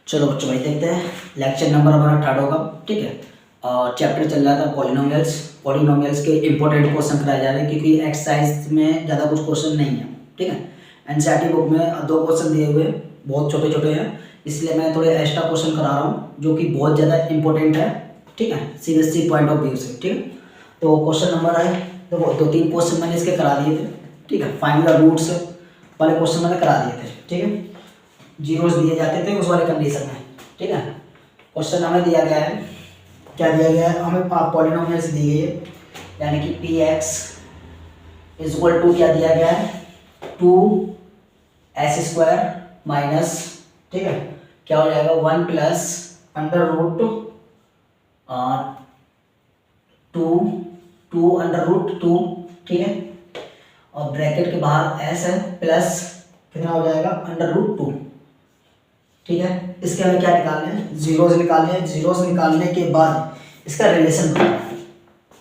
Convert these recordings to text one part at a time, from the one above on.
चलो बच्चों भाई देखते हैं लेक्चर नंबर हमारा 18 होगा। ठीक है, चैप्टर चल रहा था पॉलिनोमियल्स। पॉलिनोमियल्स के इंपॉर्टेंट क्वेश्चन कराए जा रहे हैं क्योंकि एक्सरसाइज में ज़्यादा कुछ क्वेश्चन नहीं है। ठीक है, एनसीईआरटी बुक में 2 क्वेश्चन दिए हुए हैं, बहुत छोटे छोटे हैं, इसलिए मैं थोड़े एक्स्ट्रा क्वेश्चन करा रहा हूँ जो कि बहुत ज़्यादा इंपॉर्टेंट है। ठीक है, सीबीएसई पॉइंट ऑफ व्यू से। ठीक है, तो क्वेश्चन नंबर है, देखो 2-3 क्वेश्चन मैंने इसके करा दिए थे। ठीक है, फाइंड द रूट्स वाले क्वेश्चन मैंने करा दिए थे। ठीक है, जीरोस दिए जाते थे उस वाले कंडीशन में। ठीक है, क्वेश्चन हमें दिया गया है, क्या दिया गया है हमें, पॉलिनोमियल्स दी गई है, यानी कि P X is equal to क्या दिया गया है 2s² माइनस, ठीक है, क्या हो जाएगा 1 प्लस अंडर रूट 2 ठीक है, और ब्रैकेट के बाहर s है प्लस कितना हो जाएगा अंडर रूट 2। ठीक है, इसके हमें क्या निकालने हैं, जीरोस निकालने हैं। जीरोस निकालने के बाद इसका रिलेशन बनाना है।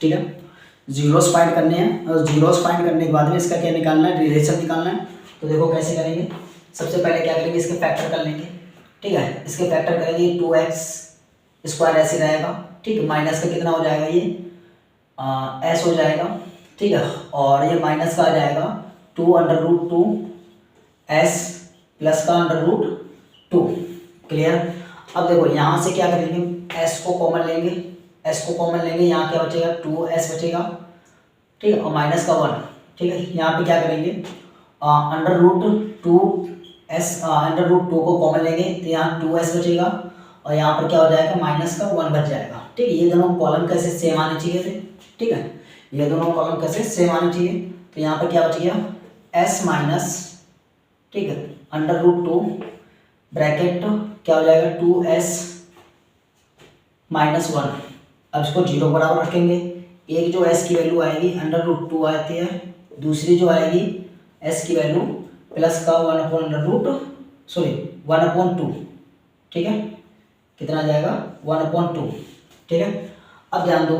ठीक है, जीरोस फाइंड करने हैं और जीरोस फाइंड करने के बाद में इसका क्या निकालना है, रिलेशन निकालना है। तो देखो कैसे करेंगे, सबसे पहले क्या करेंगे, इसके फैक्टर कर लेंगे। ठीक है, इसके फैक्टर करेंगे 2x² ऐसे रहेगा। ठीक है, माइनस का कितना हो जाएगा ये s हो जाएगा। ठीक है, और ये माइनस का आ जाएगा 2√2s प्लस का √2। क्लियर। अब देखो यहाँ से क्या करेंगे, s को कॉमन लेंगे, यहाँ क्या बचेगा 2s बचेगा। ठीक है, और माइनस का 1। ठीक है, यहाँ पे क्या करेंगे √2 को कॉमन लेंगे तो यहाँ 2s बचेगा और यहाँ पर क्या हो जाएगा माइनस का 1 बच जाएगा। ठीक है, ये दोनों कॉलम कैसे सेम आने चाहिए थे। ठीक है, ये दोनों कॉलम कैसे सेम आने चाहिए, तो यहाँ पर क्या बच गया s माइनस, ठीक है, √2 ब्रैकेट क्या हो जाएगा 2s माइनस 1। अब इसको 0 बराबर रखेंगे। एक जो s की वैल्यू आएगी √2 आती है, दूसरी जो आएगी s की वैल्यू प्लस का 1/2। ठीक है, कितना आ जाएगा 1/2। ठीक है, अब ध्यान दो,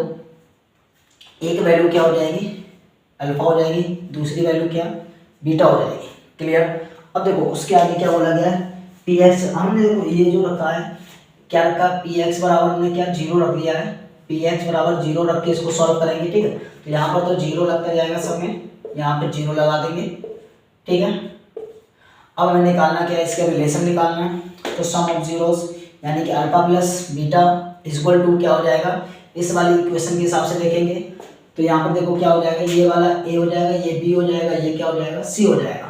एक वैल्यू क्या हो जाएगी अल्फा हो जाएगी, दूसरी वैल्यू क्या बीटा हो जाएगी। क्लियर। अब देखो उसके आगे क्या बोला गया है, पी एक्स, हमने देखो ये जो रखा है क्या रखा, पी एक्स बराबर हमने क्या 0 रख दिया है, पी एक्स बराबर 0 रख के इसको सॉल्व करेंगे। ठीक है, तो यहाँ पर तो 0 लगता जाएगा सब में, यहाँ पे 0 लगा देंगे। ठीक है, अब हमें निकालना क्या है, इसका रिलेशन निकालना है। तो सम ऑफ जीरोस यानी कि alpha plus beta equal to क्या हो जाएगा, इस वाली इक्वेशन के हिसाब से देखेंगे तो यहाँ पर देखो क्या हो जाएगा, ये वाला ए हो जाएगा, ये बी हो जाएगा, ये क्या हो जाएगा सी हो जाएगा।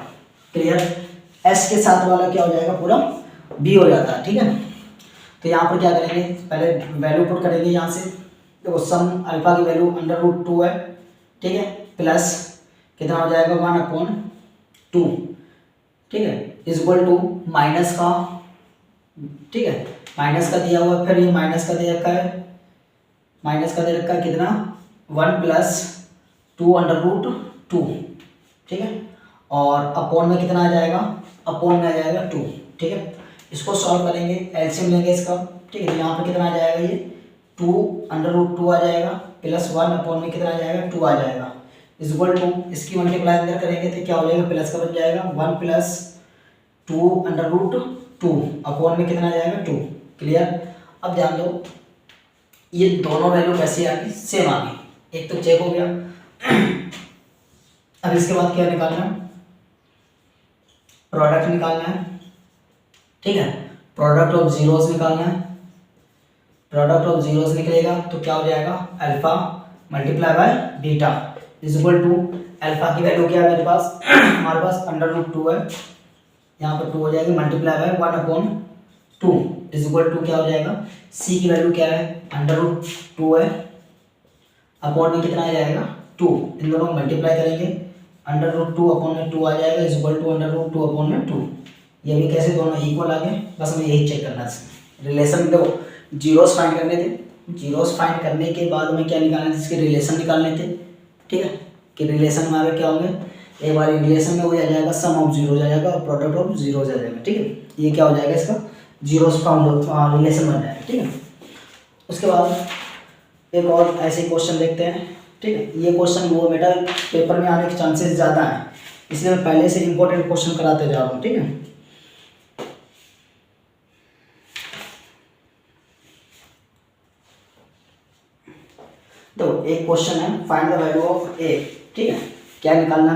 क्लियर। एस के साथ वाला क्या हो जाएगा पूरा बी हो जाता है। ठीक है, तो यहाँ पर क्या करेंगे, पहले वैल्यू पुट करेंगे यहाँ से। देखो सम अल्फा की वैल्यू √2 है। ठीक है, प्लस कितना हो जाएगा 1/2। ठीक है, इक्वल टू माइनस का, ठीक है, माइनस का दिया हुआ, फिर ये माइनस का दे रखा है, कितना 1 प्लस 2/2। ठीक है, और अपॉन में कितना आ जाएगा, अपॉन में आ जाएगा 2। ठीक है, इसको सॉल्व करेंगे, एलसीएम लेंगे इसका। ठीक है, यहाँ पर कितना आ जाएगा, ये 2/2 आ जाएगा प्लस 1 अपॉन में कितना आ जाएगा 2 आ जाएगा, इक्वल टू इसकी मल्टीप्लाई अंदर करेंगे तो क्या हो जाएगा प्लस का बन जाएगा 1 प्लस 2/2 अपॉन में कितना आ जाएगा 2। क्लियर। अब ध्यान दो, ये दोनों वैल्यू कैसे आ गई, सेम आ गई, एक तो चेक हो गया। अब इसके बाद क्या निकालना है, प्रोडक्ट निकालना है। ठीक है, प्रोडक्ट ऑफ जीरोस निकालना है। प्रोडक्ट ऑफ जीरोस निकलेगा तो क्या हो जाएगा alpha multiply by beta equal to, alpha की वैल्यू क्या है मेरे पास हमारे पास √2 है, यहाँ पर 2 हो जाएगी, मल्टीप्लाई बाय 1/2 इक्वल टू क्या हो जाएगा, सी की वैल्यू क्या है √2 है, अपॉन में कितना आ जाएगा 2, इन दोनों को मल्टीप्लाई करेंगे, √2 अपॉन में 2 आ जाएगा इक्वल टू √2 अपॉन में 2। ये भी कैसे दोनों इक्वल आ गए, बस हमें यही चेक करना है। रिलेशन देखो जीरोस फाइंड करने थे, जीरोस फाइंड करने के बाद हमें क्या निकालना था, इसके रिलेशन निकालने थे। ठीक है, कि रिलेशन हमारे क्या होंगे, एक बार रिलेशन में वो आ जाएगा सम ऑफ जीरोज आ जाएगा और प्रोडक्ट ऑफ जीरोज आ जाएगा। ठीक है, ये क्या हो जाएगा इसका जीरोस फाउंड रिलेशन बन जाएगा। ठीक है, उसके बाद एक और ऐसे क्वेश्चन देखते हैं। ठीक है, ये क्वेश्चन वो बेटा पेपर में आने के चांसेस ज़्यादा हैं, इसलिए मैं पहले से इंपॉर्टेंट क्वेश्चन कराते जा रहा हूँ। ठीक है, तो एक क्वेश्चन है, फाइंड द वैल्यू ऑफ ए। ठीक है, क्या निकालना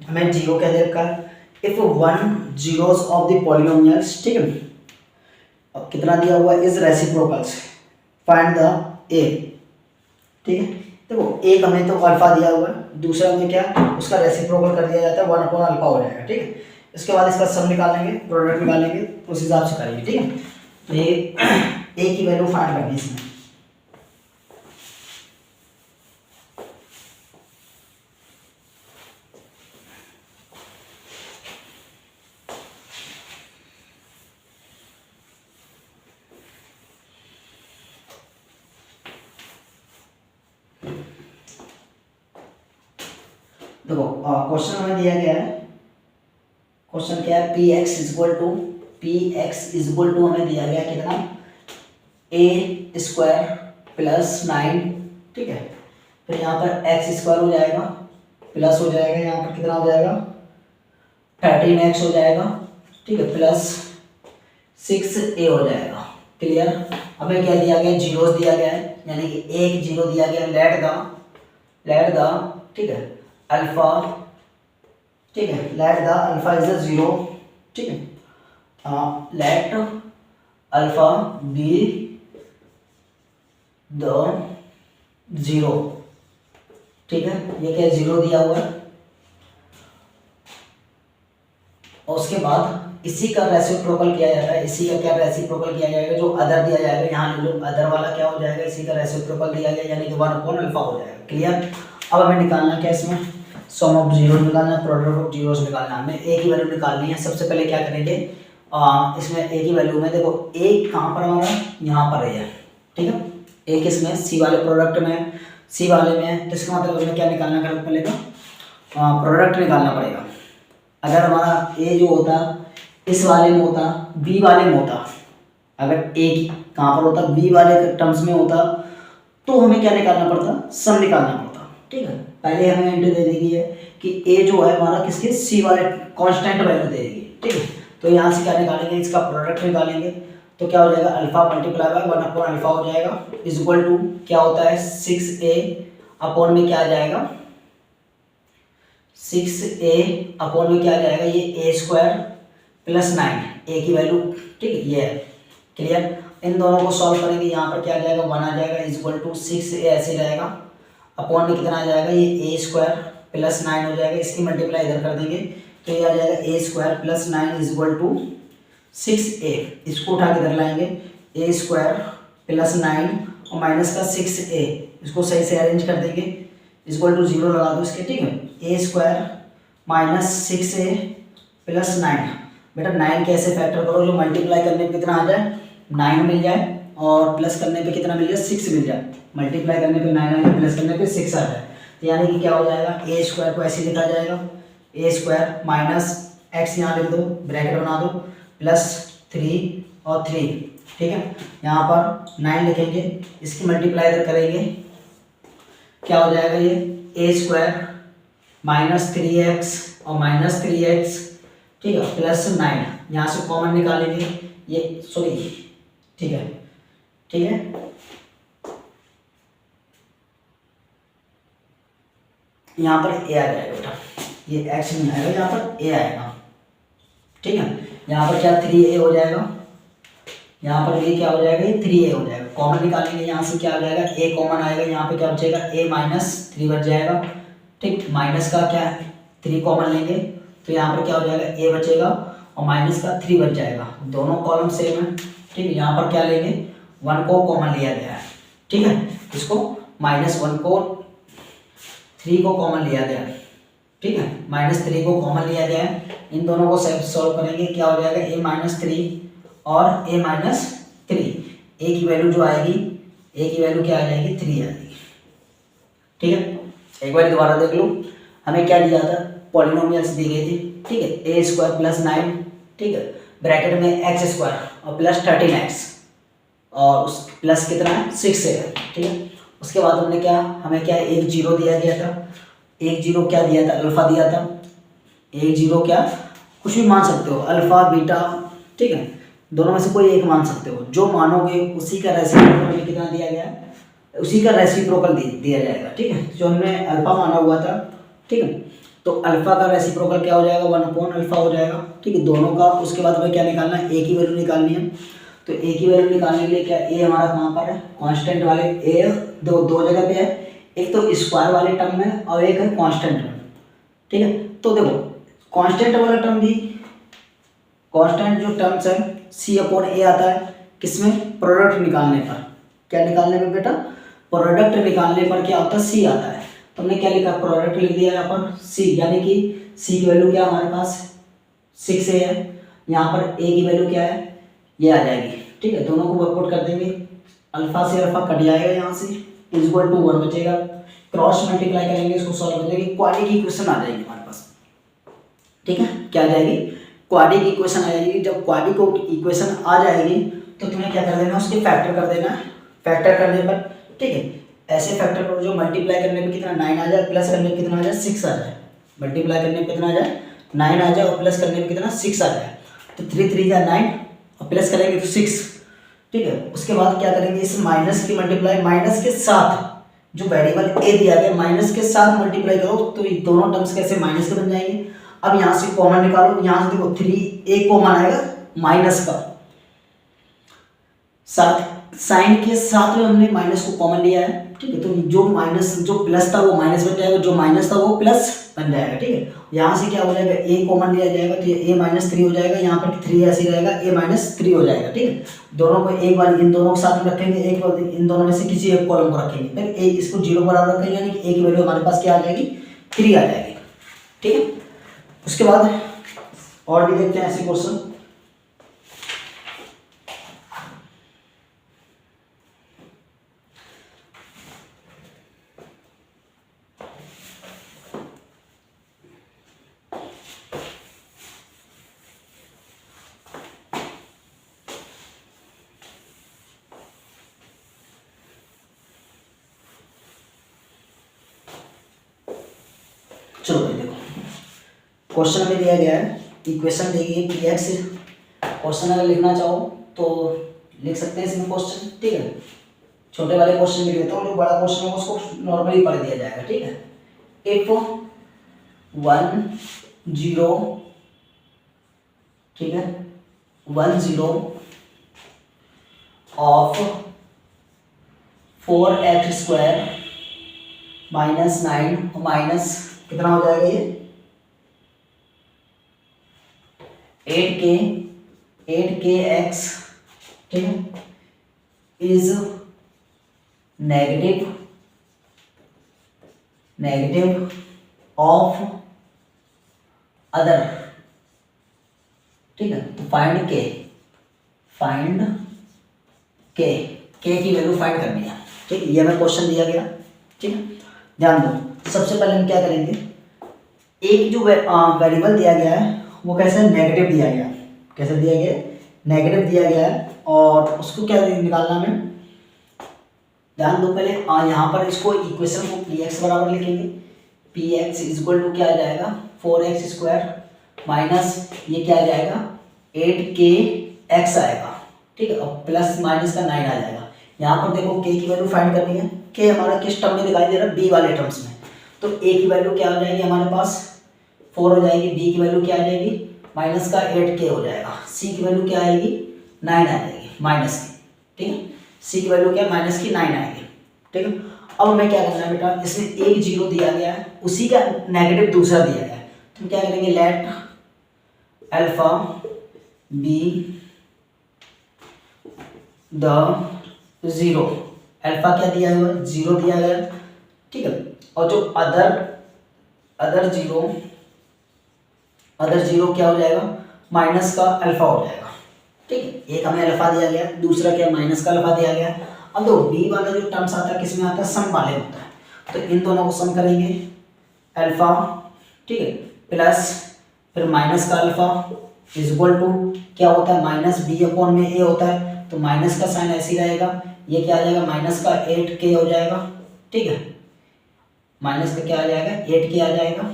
हमें जीरो क्या दे रखा है, if one zeros of the polynomials. ठीक है, अब कितना दिया हुआ है, इज रेसिप्रोकल्स, फाइंड द ए। ठीक है, देखो एक हमें तो अल्फा दिया हुआ है, दूसरा में क्या उसका रेसिप्रोकल कर दिया जाता है, 1/अल्फा हो जाएगा। ठीक है, इसके बाद इसका सम निकालेंगे, प्रोडक्ट निकालेंगे, उस हिसाब से करेंगे। ठीक है, तो ये ए की वैल्यू फाइंड करनी है इसमें। देखो क्वेश्चन हमें दिया गया है, क्वेश्चन क्या है, P X is equal to हमें दिया गया कितना, ए स्क्वायर प्लस 9। ठीक है, फिर यहाँ पर एक्स स्क्वायर हो जाएगा, प्लस हो जाएगा, यहाँ पर कितना हो जाएगा 13x हो जाएगा। ठीक है, प्लस 6a हो जाएगा। क्लियर, हमें क्या दिया गया, जीरोस दिया गया है, यानी कि एक जीरो दिया गया, लेट द ठीक है अल्फा। ठीक है, let the alpha is a zero. ठीक है, let alpha be the zero. ठीक है, ये क्या जीरो दिया हुआ है, और उसके बाद इसी का रेसिप्रोकल किया जाता है, इसी का क्या रेसिप्रोकल किया जाएगा, जो अदर दिया जाएगा, यहाँ जो अदर वाला क्या हो जाएगा, इसी का रेसिप्रोकल दिया गया, यानी कि 1/अल्फा हो जाएगा। क्लियर, अब हमें निकालना क्या इसमें, सम ऑफ जीरो निकालना है, प्रोडक्ट ऑफ जीरोस निकालना है, हमें ए की वैल्यू निकालनी है। सबसे पहले क्या करेंगे, इसमें ए की वैल्यू में देखो ए कहाँ पर हमारा, यहाँ पर है। ठीक है, ए किसमें, सी वाले प्रोडक्ट में, सी वाले में, तो इसका मतलब हमें क्या निकालना पड़ेगा, प्रोडक्ट निकालना पड़ेगा। अगर हमारा ए जो होता इस वाले में होता, बी वाले में होता, अगर ए कहाँ पर होता, बी वाले टर्म्स में होता, तो हमें क्या निकालना पड़ता, सम निकालना पड़ता। ठीक है, पहले हमें हिंट दे दी है कि ए जो है हमारा किसके, सी वाले कांस्टेंट वैल्यू दे देगी। ठीक है, तो यहाँ से क्या निकालेंगे, इसका प्रोडक्ट निकालेंगे, तो क्या हो जाएगा, अल्फा मल्टीप्लाई बाय 1/अल्फा हो जाएगा, इज इक्वल टू क्या होता है 6a अपॉन में क्या आ जाएगा, 6a अपॉन में क्या आ जाएगा, ये a स्क्वायर प्लस 9, a की वैल्यू। ठीक है, ये है। क्लियर, इन दोनों को सॉल्व करेंगे, यहाँ पर क्या आ जाएगा 1 आ जाएगा, इज इक्वल टू 6a ऐसे रहेगा, अपॉन में कितना आ जाएगा, ये a स्क्वायर प्लस 9 हो जाएगा, इसकी मल्टीप्लाई इधर कर देंगे, तो ये आ जाएगा a square plus 9 is equal to 6a। इसको उठा के इधर लाएंगे, a स्क्वायर प्लस 9 और माइनस का 6a, इसको सही से अरेंज कर देंगे, इज इक्वल टू 0 लगा दो इसके। ठीक है, a square minus 6a plus 9। बेटा 9 कैसे फैक्टर करो, जो मल्टीप्लाई करने पे कितना आ जाए, 9 मिल जाए, और प्लस करने पे कितना मिल जाए, 6 मिल जाए। मल्टीप्लाई करने पे 9 आ जाए, प्लस करने पे 6 आ जाए, तो यानी कि क्या हो जाएगा, a स्क्वायर को ऐसे लिखा जाएगा, a स्क्वायर माइनस x यहाँ लिख दो, ब्रैकेट बना दो, प्लस 3 और 3। ठीक है, यहाँ पर 9 लिखेंगे, इसकी मल्टीप्लाई इधर करेंगे, क्या हो जाएगा, ये a स्क्वायर माइनस 3x और माइनस 3x। ठीक है, प्लस 9, यहाँ से कॉमन निकालेंगे, ये सॉरी। ठीक है, ठीक है, यहाँ पर a आ जाएगा बेटा, ये x नहीं आएगा, यहाँ पर a आएगा। ठीक है, यहाँ पर क्या 3a हो जाएगा, यहाँ पर ये क्या हो जाएगा, ये 3a हो जाएगा, कॉमन निकालेंगे, यहाँ से क्या आ जाएगा, a कॉमन आएगा, यहाँ पे क्या बचेगा, a माइनस 3 बच जाएगा। ठीक, माइनस का क्या है 3 कॉमन लेंगे, तो यहाँ पर क्या हो जाएगा, a बचेगा और माइनस का 3 बच जाएगा, दोनों कॉलम सेम है। ठीक है, यहाँ पर क्या लेंगे, 1 को कॉमन लिया गया है। ठीक है, इसको -1 को 3 को कॉमन लिया गया है। ठीक है, -3 को कॉमन लिया गया है, इन दोनों को सॉल्व करेंगे, क्या हो जाएगा, a-3 और a-3, a की वैल्यू जो आएगी, a की वैल्यू क्या आ जाएगी, 3 आ जाएगी। ठीक है, एक बार दोबारा देख लो, हमें क्या दिया था, पॉलिनोमियल्स दी गई थी। ठीक है, a स्क्वायर प्लस 9, ठीक है, ब्रैकेट में x स्क्वायर और प्लस 13x, और उस प्लस कितना है 6 है। ठीक है, उसके बाद हमने क्या, हमें क्या एक जीरो दिया गया था, एक जीरो क्या दिया था, अल्फा दिया था, एक जीरो क्या कुछ भी मान सकते हो, अल्फा बीटा। ठीक है, दोनों में से कोई एक मान सकते हो, जो मानोगे उसी का रेसिप्रोकल हमें कितना दिया गया है, उसी का रेसिप्रोकल दिया जाएगा। ठीक है, जो हमने अल्फा माना हुआ था, ठीक है, तो अल्फा का रेसिप्रोकल क्या हो जाएगा, 1/अल्फा हो जाएगा। ठीक है, दोनों का। उसके बाद हमें क्या निकालना है, ए की वैल्यू निकालनी है। तो ए की वैल्यू निकालने के लिए क्या, ए हमारा कहाँ पर है, कांस्टेंट वाले ए दो जगह पे है, एक तो स्क्वायर वाले टर्म में और एक है कांस्टेंट में। ठीक है, तो देखो कांस्टेंट वाला टर्म भी, कांस्टेंट जो टर्म्स है C/A आता है किसमें, प्रोडक्ट निकालने पर। क्या निकालने पर बेटा, प्रोडक्ट निकालने पर क्या होता है, C आता है। तो हमने क्या लिखा, प्रोडक्ट लिख दिया यहाँ पर C, यानी कि C की वैल्यू क्या हमारे पास 6A है। यहाँ पर A की वैल्यू क्या है, ये आ जाएगी। ठीक है, दोनों को वर्कआउट कर देंगे, अल्फा से अल्फा कट जाएगा, यहाँ से इक्वल टू 1 बचेगा। क्रॉस मल्टीप्लाई करेंगे, इसको सॉल्व करेंगे, क्वाड्रेटिक की इक्वेशन आ जाएगी हमारे पास। ठीक है, क्या आ जाएगी, क्वाड्रेटिक इक्वेशन आ जाएगी। जब क्वाड्रेटिक इक्वेशन आ जाएगी तो तुम्हें क्या कर देना, उसके फैक्टर कर देना है। फैक्टर करने पर, ठीक है, ऐसे फैक्टर करो जो मल्टीप्लाई करने पे कितना 9 आ जाए, प्लस करने पे कितना आ जाए 6 आ जाए। मल्टीप्लाई करने पे कितना आ जाए 9 आ जाए और प्लस करने पे कितना 6 आ जाए। तो 3 3 जा 9 और प्लस करेंगे तो 6। ठीक है, उसके बाद क्या करेंगे, इस माइनस की मल्टीप्लाई माइनस के साथ, जो वेरिएबल ए दिया गया माइनस के साथ मल्टीप्लाई करो तो ये दोनों टर्म्स कैसे माइनस के बन जाएंगे। अब यहाँ से कॉमन निकालो, यहाँ से देखो 3 एक कॉमन आएगा माइनस का, साथ साइन के साथ में हमने माइनस को कॉमन लिया है। ठीक है, तो जो माइनस, जो प्लस था वो माइनस बन जाएगा, जो माइनस था वो प्लस बन जाएगा। ठीक है, यहाँ से क्या हो जाएगा, ए कॉमन लिया जाएगा तो ये A-3 हो जाएगा, यहाँ पर 3 ऐसे ही रहेगा, A-3 हो जाएगा। ठीक है, दोनों को एक बार इन दोनों के साथ में रखेंगे, एक बार इन दोनों में से किसी एक कॉलम को रखेंगे, फिर ए इसको 0 बराबर रखेंगे, यानी कि ए की वैल्यू हमारे पास क्या आ जाएगी, 3 आ जाएगी। ठीक है, उसके बाद और भी देखते हैं ऐसे क्वेश्चन। चलो भाई देखो, क्वेश्चन में दिया गया है, इक्वेशन दी गई है px। क्वेश्चन अगर लिखना चाहो तो लिख सकते हैं इसमें क्वेश्चन। ठीक है, छोटे वाले क्वेश्चन लिख लेता हूँ, जो बड़ा क्वेश्चन है उसको नॉर्मली पढ़ दिया जाएगा। ठीक है, इफ 1 0, ठीक है, 1 0 ऑफ 4x² माइनस 9 माइनस कितना हो जाएगा ये 8k x, ठीक है, इज नेगेटिव ऑफ अदर। ठीक है, तो फाइंड के की वैल्यू फाइंड करनी है। ठीक है, ये हमें क्वेश्चन दिया गया। ठीक है, ध्यान दो, सबसे पहले हम क्या करेंगे, एक जो वेरिएबल दिया गया है वो कैसे नेगेटिव दिया गया, कैसे दिया गया, नेगेटिव दिया गया है, और उसको क्या निकालना हमें, ध्यान दो पहले यहाँ पर इसको इक्वेशन को px बराबर लिखेंगे, px इक्वल टू क्या आ जाएगा 4x² माइनस ये क्या आ जाएगा 8kx आएगा। ठीक है, और प्लस माइनस का 9 आ जाएगा। यहाँ पर देखो k की वैल्यू फाइंड करनी है, k हमारा किस टर्म में दिखाई दे रहा है, b वाले टर्म्स में, तो a की वैल्यू क्या हो जाएगी हमारे पास 4 हो जाएगी, b की वैल्यू क्या आ जाएगी माइनस का 8k हो जाएगा, c की वैल्यू क्या आएगी 9 आ जाएगी माइनस की। ठीक है, c की वैल्यू क्या माइनस की 9 आएगी। ठीक है, अब हमें क्या करना है बेटा, इसमें एक 0 दिया गया है, उसी का नेगेटिव दूसरा दिया गया है, तो क्या करेंगे, let alpha be the 0, alpha क्या दिया हुआ है 0 दिया गया। ठीक है, और जो अदर जीरो क्या हो जाएगा माइनस का अल्फा हो जाएगा। ठीक है, एक हमें अल्फा दिया गया, दूसरा क्या माइनस का अल्फा दिया गया। अब देखो बी वाला जो टर्म्स आता है किसमें आता है, सम वाले होता है, तो इन दोनों को सम करेंगे अल्फा, ठीक है, प्लस फिर माइनस का अल्फा इज इक्वल टू क्या होता है माइनस बी अपॉन में ए होता है, तो माइनस का साइन ऐसे ही रहेगा, ये क्या आ जाएगा माइनस का 8k हो जाएगा। ठीक है, माइनस का क्या आ जाएगा 8k आ जाएगा,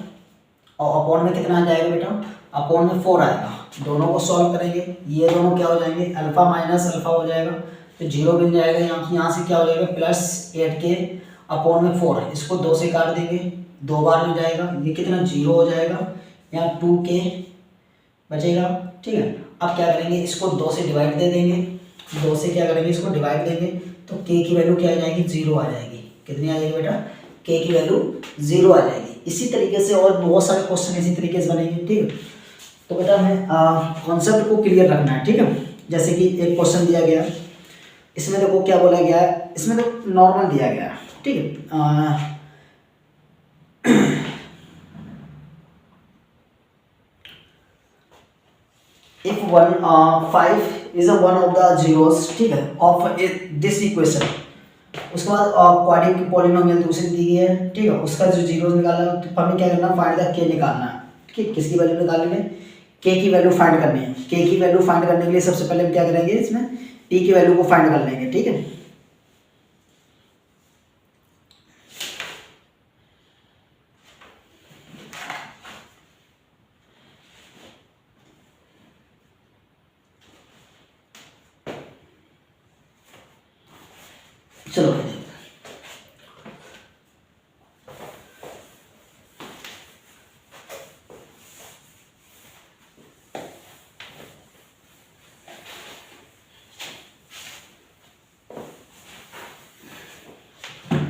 और अपॉन में कितना आ जाएगा बेटा, अपॉन में 4 आएगा। दोनों को सॉल्व करेंगे, ये दोनों क्या हो जाएंगे अल्फा माइनस अल्फा हो जाएगा, तो 0 मिल जाएगा। यहाँ से क्या हो जाएगा +8k/4, इसको 2 से काट देंगे, 2 बार मिल जाएगा, ये कितना 0 हो जाएगा, यहाँ 2k बचेगा। ठीक है, अब क्या करेंगे, इसको 2 से डिवाइड दे देंगे, 2 से क्या करेंगे, इसको डिवाइड देंगे, तो k की वैल्यू क्या आ जाएगी, 0 आ जाएगी। कितनी आ जाएगी बेटा, k की वैल्यू 0 आ जाएगी। इसी तरीके से और बहुत सारे क्वेश्चन इसी तरीके से बनेंगे। ठीक है, तो बेटा हमें कॉन्सेप्ट को क्लियर रखना है। ठीक है, जैसे कि एक क्वेश्चन दिया गया, इसमें देखो क्या बोला गया है, इसमें तो नॉर्मल दिया गया है। ठीक है, if 5 is a one of the zeros, ठीक है, of this equation, उसके बाद क्वाड्रेटिक पॉलिनोमियल दूसरी दी गई है। ठीक है, उसका जो जीरोस निकालना है, तो हमें क्या करना है, फाइंड द k निकालना है। ठीक, किसकी वैल्यू निकालनी है, k की वैल्यू फाइंड करनी है। k की वैल्यू फाइंड करने के लिए सबसे पहले हम क्या करेंगे, इसमें p की वैल्यू को फाइंड कर लेंगे। ठीक है, चलो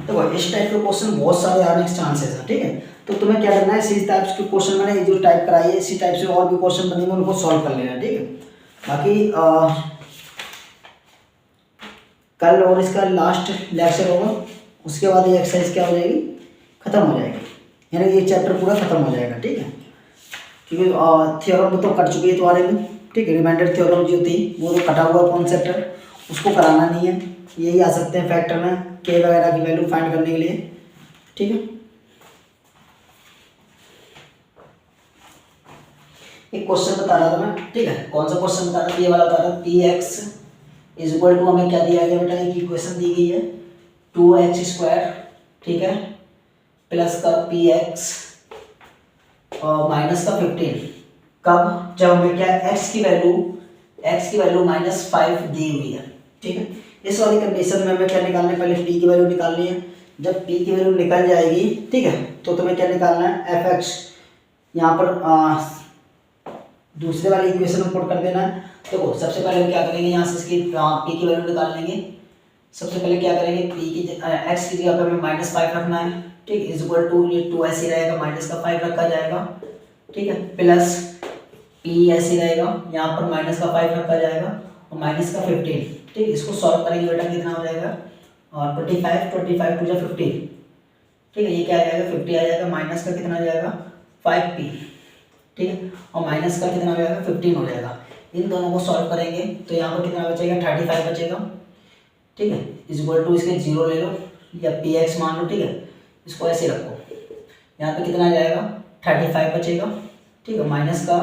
देखो, इस टाइप के क्वेश्चन बहुत सारे आने के चांसेस हैं। ठीक है, तो तुम्हें क्या करना है, इसी टाइप्स के क्वेश्चन मैंने जो टाइप कराई है, इसी टाइप से और भी क्वेश्चन बनेंगे, उनको सॉल्व कर लेना। ठीक है, बाकी कल और इसका लास्ट लेक्चर होगा, उसके बाद ये एक्सरसाइज क्या हो जाएगी, खत्म हो जाएगी, यानी ये चैप्टर पूरा खत्म हो जाएगा। ठीक है, क्योंकि थ्योरम तो कट चुकी है तुम्हारे में। ठीक है, रिमाइंडर थ्योरम जो थी वो तो कटा हुआ कॉन्सेप्ट है, उसको कराना नहीं है। यही आ सकते हैं फैक्टर में के वगैरह की वैल्यू फाइंड करने के लिए। ठीक है, एक क्वेश्चन बता रहा था मैं। ठीक है, कौन सा क्वेश्चन बता रहा था, ये वाला बता रहा था, px इज इक्वल टू, हमें क्या दिया गया बेटा, एक इक्वेशन दी गई है 2x²। ठीक है, प्लस का px और माइनस का 15, कब, जब हमें क्या x की वैल्यू -5 दी हुई है। ठीक है, इस वाली कंडीशन में हमें क्या निकालना है, पहले p की वैल्यू निकालनी है। जब p की वैल्यू निकल जाएगी, ठीक है, तो तुम्हें क्या निकालना है, fx, यहाँ पर दूसरे वाले इक्वेशन में पुट कर देना है। देखो सबसे पहले हम क्या करेंगे, यहाँ से इसकी p की वैल्यू निकाल लेंगे। सबसे पहले क्या करेंगे, p की x की जगह पे हमें -5 रखना है। ठीक, इज इक्वल टू, ये 2 ऐसे रहेगा, माइनस का 5 रखा जाएगा। ठीक है, प्लस p ऐसे रहेगा, यहाँ पर -5 रखा जाएगा, और माइनस का 15। ठीक, इसको सॉल्व करेंगे बेटा, कितना हो जाएगा, और 25 टू 15। ठीक है, ये क्या आ जाएगा, 50 आ जाएगा, माइनस का कितना आ जाएगा, 5p। ठीक है, और माइनस का कितना हो जाएगा, 15 हो जाएगा। इन दोनों को सॉल्व करेंगे तो यहाँ पर कितना बचेगा, 35 बचेगा। ठीक है, इज इक्वल टू, इसके 0 ले लो या px मान लो। ठीक है, इसको ऐसे रखो, यहाँ पे कितना आ जाएगा, 35 बचेगा। ठीक है, माइनस का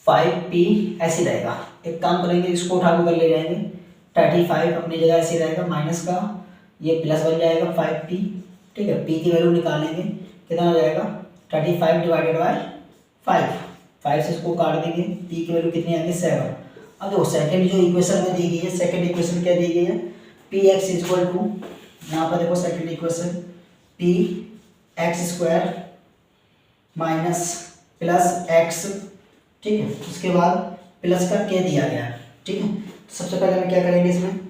5p ऐसे रहेगा। एक काम करेंगे, इसको उठा कर ले जाएंगे, 35 अपनी जगह ऐसे रहेगा, माइनस का ये प्लस बन जाएगा 5p। ठीक है, p की वैल्यू निकालेंगे, कितना हो जाएगा, 35 डिवाइडेड बाय 5 से इसको काट देंगे, p की वैल्यू कितनी आएगी, 7। अब देखो सेकंड जो इक्वेशन में दी गई है, सेकंड इक्वेशन क्या दी गई है, px इज इक्वल टू, यहाँ पर देखो second equation px² minus plus x। ठीक है, उसके बाद प्लस का k दिया गया है। ठीक है, तो सबसे पहले हम क्या करेंगे, इसमें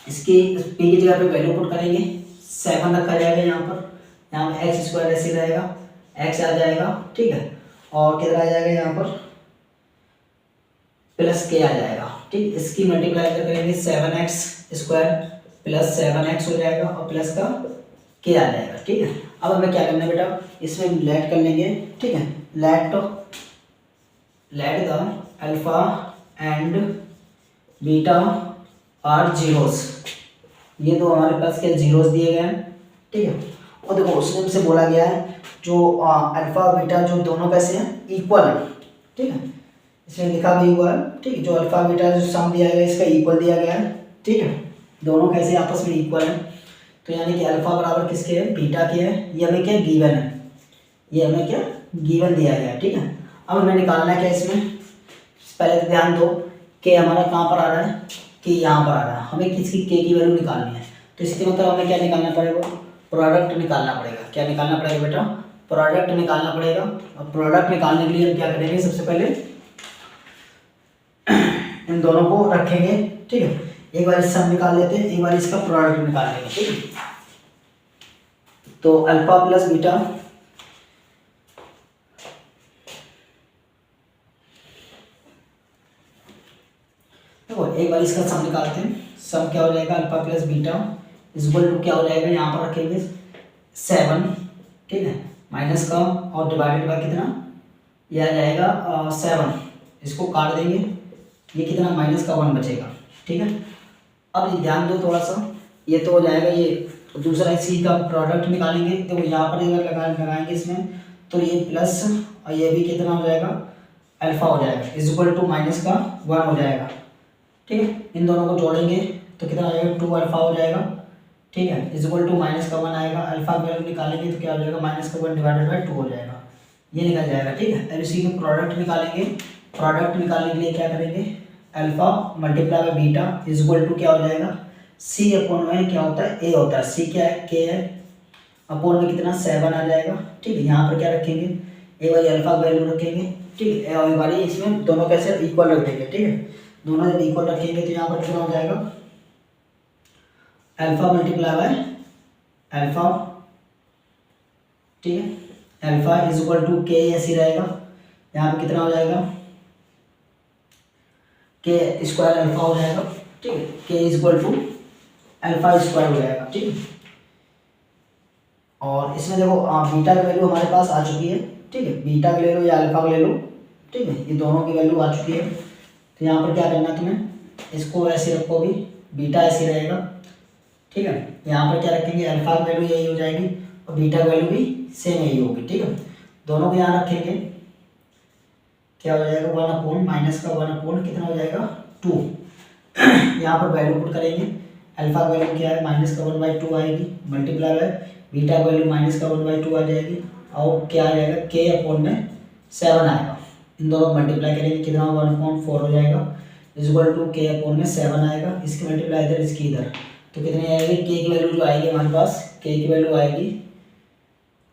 इसकी p की जगह पे वैल्यू पुट करेंगे, 7 रखा जाएगा, यहाँ पर x² ऐसे रहेगा, x आ जाएगा। ठीक है, और कितना आ जाएगा, यहाँ पर प्लस k आ जाएगा। ठीक, इसकी मल्टीप्लाई करेंगे, 7x² प्लस 7x हो जाएगा, और प्लस का k आ जाएगा। ठीक है, अब हमें क्या करना है बेटा, इसमें लेट कर लेंगे। ठीक है, let the alpha and beta are zeros, ये तो हमारे पास क्या जीरोस दिए गए हैं। ठीक है, और देखो उसमें हमसे बोला गया है जो अल्फा बीटा जो दोनों कैसे हैं, इक्वल है। ठीक है, इसमें लिखा भी हुआ है। ठीक है, जो अल्फा बीटा जो सम दिया गया है, इसका इक्वल दिया गया है। ठीक है, दोनों कैसे आपस में इक्वल है, तो यानी कि अल्फा बराबर किसके है, बीटा के है। ये हमें क्या गिवन है, ये हमें क्या गिवन दिया गया है। ठीक है, अब हमें निकालना है क्या, इसमें पहले तो ध्यान दो के हमारा कहाँ पर आ रहा है, कि यहाँ पर आ रहा है, हमें किसकी के की वैल्यू निकालनी है। तो इसके मतलब हमें क्या निकालना पड़ेगा, प्रोडक्ट निकालना पड़ेगा। क्या निकालना पड़ेगा बेटा, प्रोडक्ट निकालना पड़ेगा। और प्रोडक्ट निकालने के लिए हम क्या करेंगे, सबसे पहले इन दोनों को रखेंगे, ठीक है। एक बार इससे हम निकाल लेते हैं, एक बार इसका प्रोडक्ट निकाल लेंगे, ठीक है। तो अल्फा प्लस बीटा देखो, एक बार इसका सम निकालते हैं। सम क्या हो जाएगा, alpha plus beta is equal to क्या हो जाएगा, यहाँ पर रखेंगे 7, ठीक है, माइनस का और डिवाइडेड बाय कितना, ये आ जाएगा 7। इसको काट देंगे, ये कितना माइनस का 1 बचेगा, ठीक है। अब ये ध्यान दो थोड़ा सा, ये तो हो जाएगा, ये दूसरा इसी का प्रोडक्ट निकालेंगे। तो यहाँ पर अगर लगाएंगे इसमें, तो ये प्लस और ये भी कितना हो जाएगा, अल्फा हो जाएगा, इज इक्वल टू माइनस का 1 हो जाएगा, ठीक है। इन दोनों को जोड़ेंगे तो कितना हो जाएगा, 2 अल्फा हो जाएगा, ठीक है, इज इक्वल टू माइनस का 1 आएगा। अल्फा वैल्यू निकालेंगे तो क्या हो जाएगा, माइनस का 1 डिवाइडेड बाय 2 हो जाएगा, ये निकल जाएगा, ठीक है। अब इसी में प्रोडक्ट निकालेंगे। प्रोडक्ट निकालने के लिए क्या करेंगे, alpha multiply by beta is equal to क्या हो जाएगा, सी अपॉन में क्या होता है, ए होता है, सी क्या है, के है, अपॉन में कितना 7 आ जाएगा, ठीक है। यहाँ पर क्या रखेंगे, ए वाली अल्फा वैल्यू रखेंगे, ठीक है, और ए वाली इसमें दोनों कैसे इक्वल रखेंगे, ठीक है। दोनों जब इक्वल रखेंगे तो यहाँ पर कितना हो जाएगा, अल्फा मल्टीप्लाई बाय अल्फा, ठीक है, अल्फा इज इक्वल टू के ऐसे रहेगा। यहाँ पे कितना हो जाएगा, के स्क्वायर अल्फा हो जाएगा, ठीक है, K is equal to alpha square हो जाएगा, ठीक है। और इसमें देखो बीटा की वैल्यू हमारे पास आ चुकी है, ठीक है, बीटा का ले लो या अल्फा का ले लो, ठीक है, ये दोनों की वैल्यू आ चुकी है। तो यहाँ पर क्या करना है तुम्हें, इसको ऐसे रखो, भी बीटा ऐसे रहेगा, ठीक है। यहाँ पर क्या रखेंगे, अल्फा की वैल्यू यही हो जाएगी और बीटा की वैल्यू भी सेम यही होगी, ठीक है। दोनों को यहाँ रखेंगे, क्या हो जाएगा, 1 अपॉन माइनस का 1 अपॉन कितना हो जाएगा 2। यहाँ पर वैल्यू पुट करेंगे, अल्फा की वैल्यू क्या है, माइनस का 1/2 आएगी, मल्टीप्लाई बाय बीटा की वैल्यू माइनस का 1/2 आ जाएगी, और क्या आ जाएगा, के अपॉन में 7 आएगा। इन दोनों मल्टीप्लाई करेंगे, कितना 1/4 हो जाएगा, इज इक्वल टू के अपॉन में 7 आएगा। इसकी मल्टीप्लाई इधर, इसकी इधर, तो कितनी आएगी, के की वैल्यू जो आएगी हमारे पास, के की वैल्यू आएगी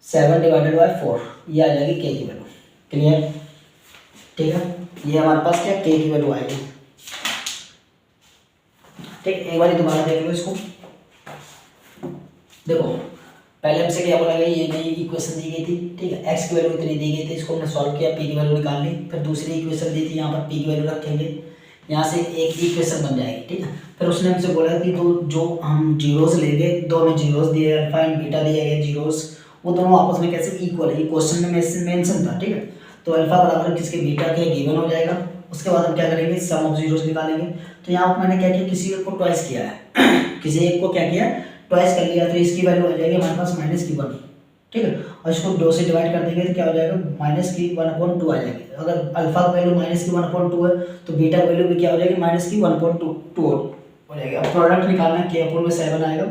7 डिवाइडेड बाय 4, ये आ जाएगी के की वैल्यू, क्लियर, ठीक है। ये हमारे पास क्या, के की वैल्यू आएगी, ठीक। एक बार दोबारा देख लो इसको, देखो पहले हमसे क्या बोला गया, ये नई इक्वेशन दी गई थी, ठीक है, एक्स की वैल्यू इतनी दी गई थी, इसको हमने सॉल्व किया, पी की वैल्यू निकाल ली। फिर दूसरी इक्वेशन दी थी, यहाँ पर पी की वैल्यू रखेंगे, यहाँ से एक इक्वेशन बन जाएगी, ठीक है। फिर उसने हमसे बोला कि दो जो हम जीरोस लेंगे, दो में जीरोस दिए, अल्फा एंड बीटा दिए गए जीरोस, वो दोनों आपस में कैसे इक्वल है, ये क्वेश्चन में मेंशन था, ठीक है। तो अल्फा बराबर किसके, बीटा के गिवन हो जाएगा। उसके बाद हम क्या करेंगे, सम ऑफ जीरोस निकालेंगे। तो यहाँ पर मैंने क्या किया, किसी एक को ट्वाइस किया है किसी एक को क्या किया, ट्वाइस कर लिया, तो इसकी वैल्यू आ जाएगी हमारे पास माइनस की 1, ठीक है। और इसको 2 से डिवाइड कर देंगे तो क्या हो जाएगा, माइनस की 1/2 आ जाएगी। अगर अल्फा की वैल्यू माइनस की 1/2 है तो बीटा की वैल्यू भी क्या हो जाएगी, माइनस की 1/2 हो जाएगी। अब प्रोडक्ट निकालना है, के अपॉन में 7 आएगा,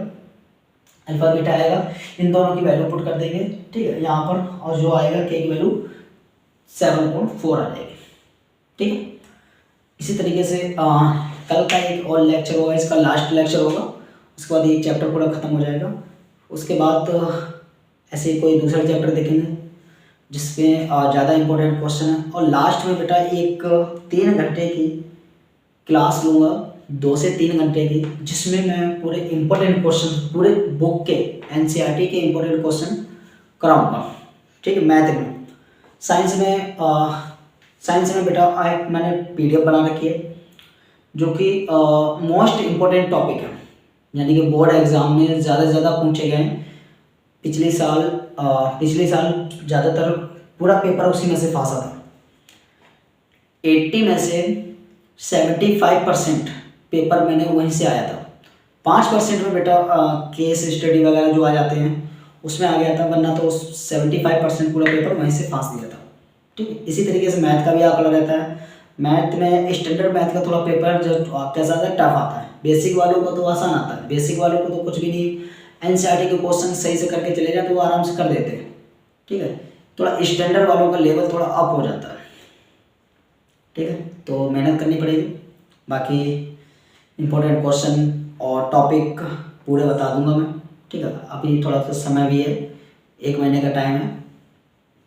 अल्फा बीटा आएगा, इन दोनों की वैल्यू पुट कर देंगे, ठीक है, यहाँ पर, और जो आएगा के की वैल्यू 7/4 आ जाएगी, ठीक है। इसी तरीके से कल का एक और लेक्चर होगा, इसका लास्ट लेक्चर होगा, उसके बाद एक चैप्टर पूरा खत्म हो जाएगा। उसके बाद ऐसे कोई दूसरा चैप्टर देखेंगे जिसमें ज़्यादा इंपॉर्टेंट क्वेश्चन है। और लास्ट में बेटा एक 3 घंटे की क्लास लूँगा, 2 से 3 घंटे की, जिसमें मैं पूरे इंपॉर्टेंट क्वेश्चन, पूरे बुक के एनसीईआरटी के इंपॉर्टेंट क्वेश्चन कराऊँगा, ठीक है। मैथ में, साइंस में बेटा एक मैंने PDF बना रखी है, जो कि मोस्ट इम्पोर्टेंट टॉपिक है, यानी कि बोर्ड एग्ज़ाम में ज़्यादा से ज़्यादा पूछे गए हैं। पिछले साल ज़्यादातर पूरा पेपर उसी में से फांसा था। 80 में से 75% पेपर मैंने वहीं से आया था। 5% में बेटा केस स्टडी वगैरह जो आ जाते हैं उसमें आ गया था, वरना तो 75% पूरा पेपर वहीं से फांस दिया था, ठीक है। इसी तरीके से मैथ का भी आंकड़ा रहता है। मैथ में स्टैंडर्ड मैथ का थोड़ा पेपर जो कैसा आता है, टफ आता है। बेसिक वालों को तो आसान आता है, बेसिक वालों को तो कुछ भी नहीं, एनसीईआरटी के क्वेश्चन सही से करके चले जाए तो वो आराम से कर देते हैं, ठीक है। थोड़ा स्टैंडर्ड वालों का लेवल थोड़ा अप हो जाता है, ठीक है, तो मेहनत करनी पड़ेगी। बाकी इम्पोर्टेंट क्वेश्चन और टॉपिक पूरे बता दूंगा मैं, ठीक है। अभी थोड़ा सा समय भी है, 1 महीने का टाइम है,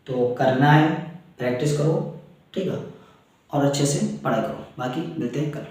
तो करना है, प्रैक्टिस करो, ठीक है, और अच्छे से पढ़ाई करो। बाकी मिलते हैं कल।